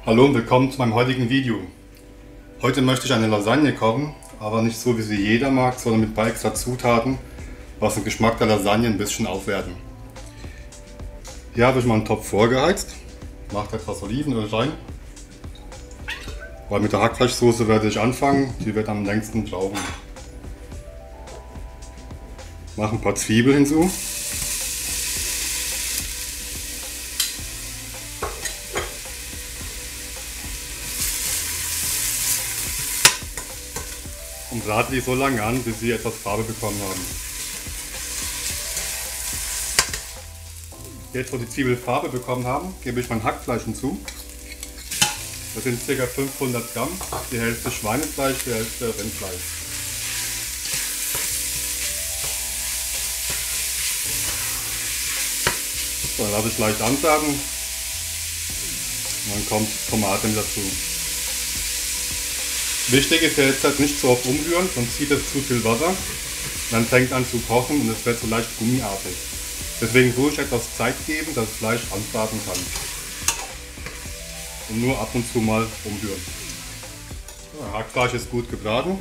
Hallo und willkommen zu meinem heutigen Video. Heute möchte ich eine Lasagne kochen, aber nicht so wie sie jeder mag, sondern mit ein paar extra Zutaten, was den Geschmack der Lasagne ein bisschen aufwerten. Hier habe ich mal einen Topf vorgeheizt, mache etwas Olivenöl rein, weil mit der Hackfleischsoße werde ich anfangen, die wird am längsten brauchen. Mache ein paar Zwiebeln hinzu. Und brate die so lange an, bis sie etwas Farbe bekommen haben. Jetzt, wo die Zwiebeln Farbe bekommen haben, gebe ich mein Hackfleisch hinzu. Das sind ca. 500 Gramm, die Hälfte Schweinefleisch, die Hälfte Rindfleisch. So, dann lasse ich leicht anbraten und dann kommt Tomate dazu. Wichtig ist ja jetzt halt nicht so oft umrühren, sonst zieht es zu viel Wasser. Dann fängt an zu kochen und es wird so leicht gummiartig. Deswegen ruhig ich etwas Zeit geben, dass das Fleisch anbraten kann. Und nur ab und zu mal umrühren. So, Hackfleisch ist gut gebraten.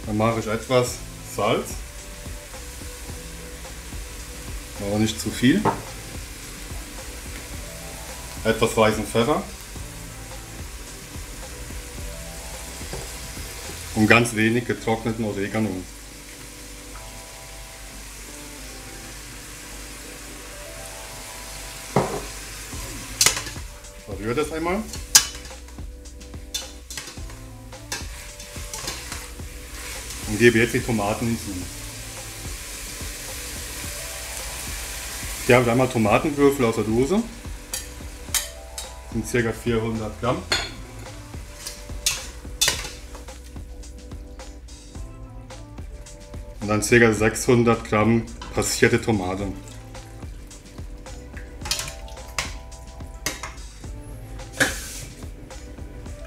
Dann mache ich etwas Salz. Aber nicht zu viel. Etwas weißen Pfeffer. Und ganz wenig getrockneten Oregano. Verrühre das einmal. Und gebe jetzt die Tomaten hinzu. Hier habe ich einmal Tomatenwürfel aus der Dose. Das sind ca. 400 Gramm. Und dann ca. 600 Gramm passierte Tomate.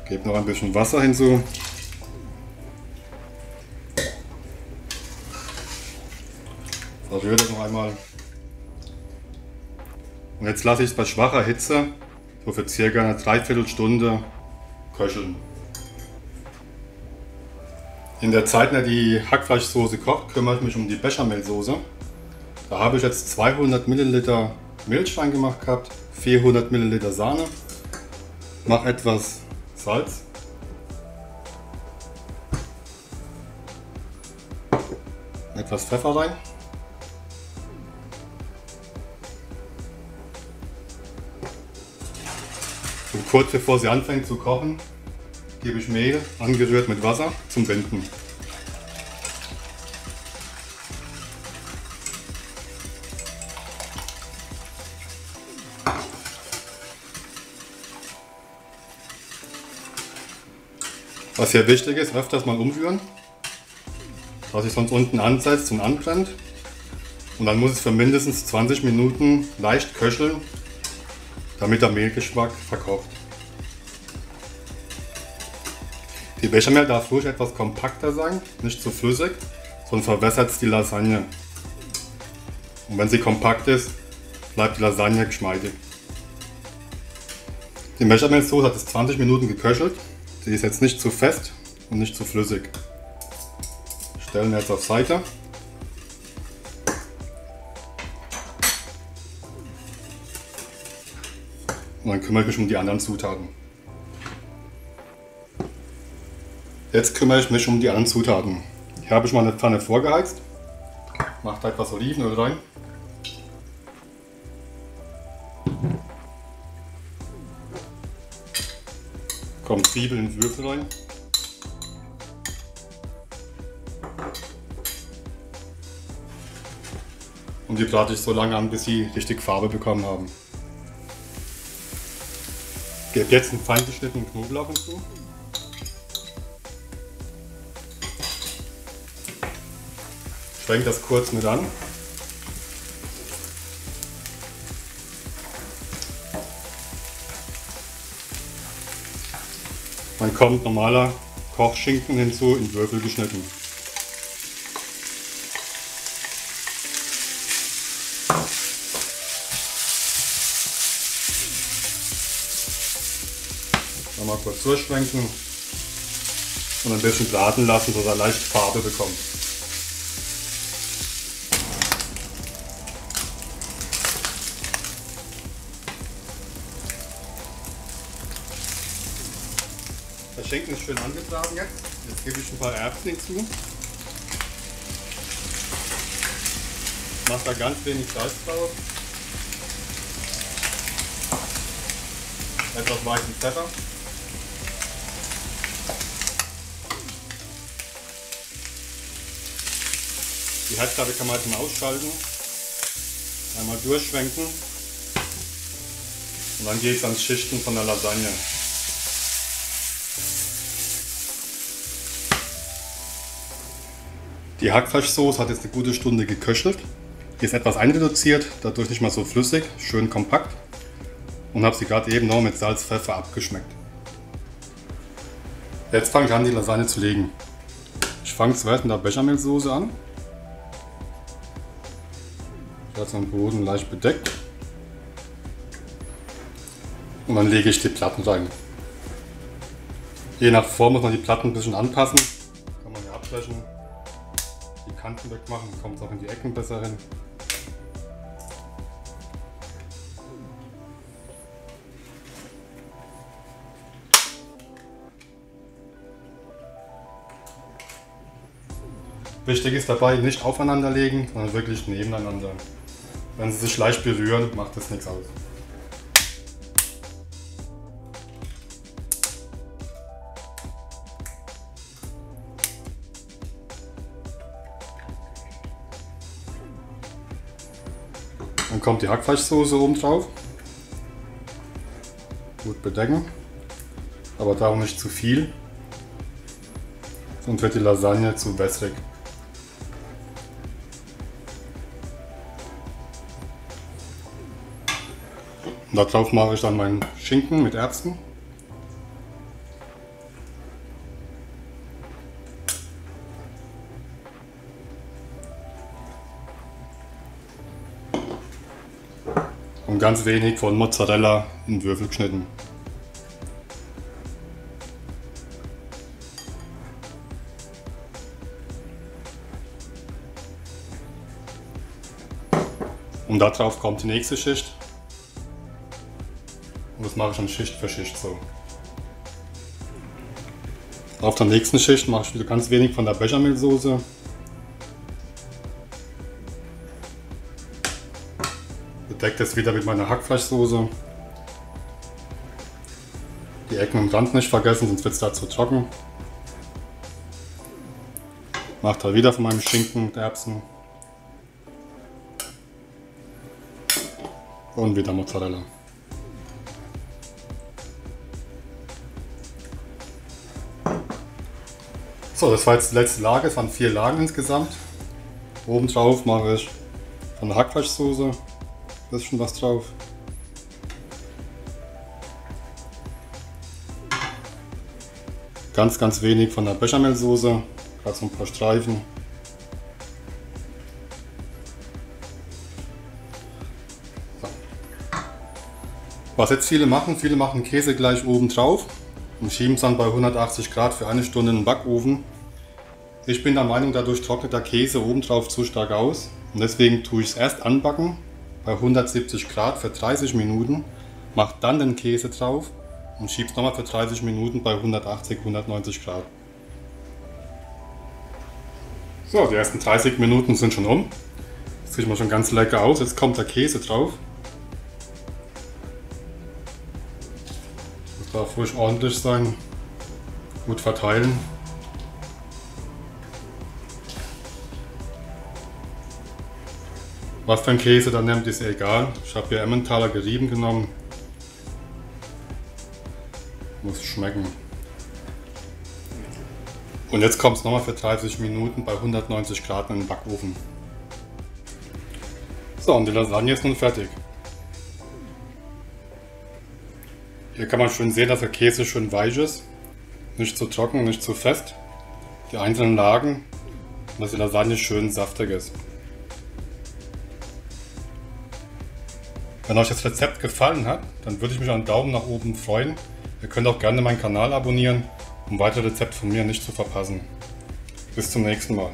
Gebe noch ein bisschen Wasser hinzu. Verrühre das noch einmal. Und jetzt lasse ich es bei schwacher Hitze so für ca. eine Dreiviertelstunde köcheln. In der Zeit, in der die Hackfleischsoße kocht, kümmere ich mich um die Bechamelsoße. Da habe ich jetzt 200 Milliliter Milch reingemacht gehabt, 400 Milliliter Sahne, mache etwas Salz, etwas Pfeffer rein. Und kurz bevor sie anfängt zu kochen, gebe ich Mehl, angerührt mit Wasser, zum Binden. Was hier wichtig ist, öfters mal umrühren, dass sich sonst unten ansetzt und anbrennt. Und dann muss es für mindestens 20 Minuten leicht köcheln, damit der Mehlgeschmack verkocht. Die Bechamel darf ruhig etwas kompakter sein, nicht zu flüssig, sonst verwässert es die Lasagne. Und wenn sie kompakt ist, bleibt die Lasagne geschmeidig. Die Bechamelsoße hat jetzt 20 Minuten geköchelt. Sie ist jetzt nicht zu fest und nicht zu flüssig. Stellen wir jetzt auf Seite. Und dann kümmere ich mich um die anderen Zutaten. Jetzt kümmere ich mich um die anderen Zutaten. Hier habe ich mal eine Pfanne vorgeheizt. Mache da etwas Olivenöl rein. Kommt Zwiebeln in Würfel rein. Und die brate ich so lange an, bis sie richtig Farbe bekommen haben. Ich gebe jetzt einen fein geschnittenen Knoblauch hinzu. Schwenke das kurz mit an. Dann kommt normaler Kochschinken hinzu, in Würfel geschnitten. Nochmal kurz durchschwenken und ein bisschen braten lassen, dass er leicht Farbe bekommt. Der Schinken ist schön angebraten jetzt. Jetzt gebe ich ein paar Erbsen hinzu. Mache da ganz wenig Salz drauf. Etwas weißen Pfeffer. Die Herdplatte kann man jetzt mal ausschalten. Einmal durchschwenken. Und dann geht es ans Schichten von der Lasagne. Die Hackfleischsoße hat jetzt eine gute Stunde geköchelt. Die ist etwas einreduziert, dadurch nicht mehr so flüssig, schön kompakt. Und habe sie gerade eben noch mit Salz, Pfeffer abgeschmeckt. Jetzt fange ich an, die Lasagne zu legen. Ich fange zuerst mit der Bechamelsoße an. Ich lasse den Boden leicht bedeckt. Und dann lege ich die Platten rein. Je nach Form muss man die Platten ein bisschen anpassen. Kann man hier abflächen, die Kanten wegmachen, dann kommt es auch in die Ecken besser hin. Wichtig ist dabei, nicht aufeinander legen, sondern wirklich nebeneinander. Wenn sie sich leicht berühren, macht das nichts aus. Dann kommt die Hackfleischsoße oben drauf. Gut bedecken, aber darum nicht zu viel, sonst wird die Lasagne zu wässrig. Und darauf mache ich dann meinen Schinken mit Erbsen. Und ganz wenig von Mozzarella in Würfel geschnitten. Und darauf kommt die nächste Schicht. Und das mache ich dann Schicht für Schicht so. Auf der nächsten Schicht mache ich wieder ganz wenig von der Bechamelsoße. Bedecke das wieder mit meiner Hackfleischsoße. Die Ecken am Rand nicht vergessen, sonst wird es da zu trocken. Mache da wieder von meinem Schinken und Erbsen. Und wieder Mozzarella. So, das war jetzt die letzte Lage, es waren 4 Lagen insgesamt. Oben drauf mache ich von der Hackfleischsoße ein bisschen was drauf. Ganz wenig von der Bechamelsoße, gerade so ein paar Streifen. So. Was jetzt viele machen Käse gleich oben drauf und schieben es dann bei 180 Grad für 1 Stunde in den Backofen. Ich bin der Meinung, dadurch trocknet der Käse oben drauf zu stark aus und deswegen tue ich es erst anbacken bei 170 Grad für 30 Minuten, mache dann den Käse drauf und schiebe es nochmal für 30 Minuten bei 180, 190 Grad. So, die ersten 30 Minuten sind schon um. Das sieht mal schon ganz lecker aus. Jetzt kommt der Käse drauf. Das darf ruhig ordentlich sein. Gut verteilen. Was für ein Käse dann nimmt, ist egal. Ich habe hier Emmentaler gerieben genommen. Muss schmecken. Und jetzt kommt es nochmal für 30 Minuten bei 190 Grad in den Backofen. So, und die Lasagne ist nun fertig. Hier kann man schön sehen, dass der Käse schön weich ist. Nicht zu trocken, nicht zu fest. Die einzelnen Lagen, und dass die Lasagne schön saftig ist. Wenn euch das Rezept gefallen hat, dann würde ich mich einen Daumen nach oben freuen. Ihr könnt auch gerne meinen Kanal abonnieren, um weitere Rezepte von mir nicht zu verpassen. Bis zum nächsten Mal.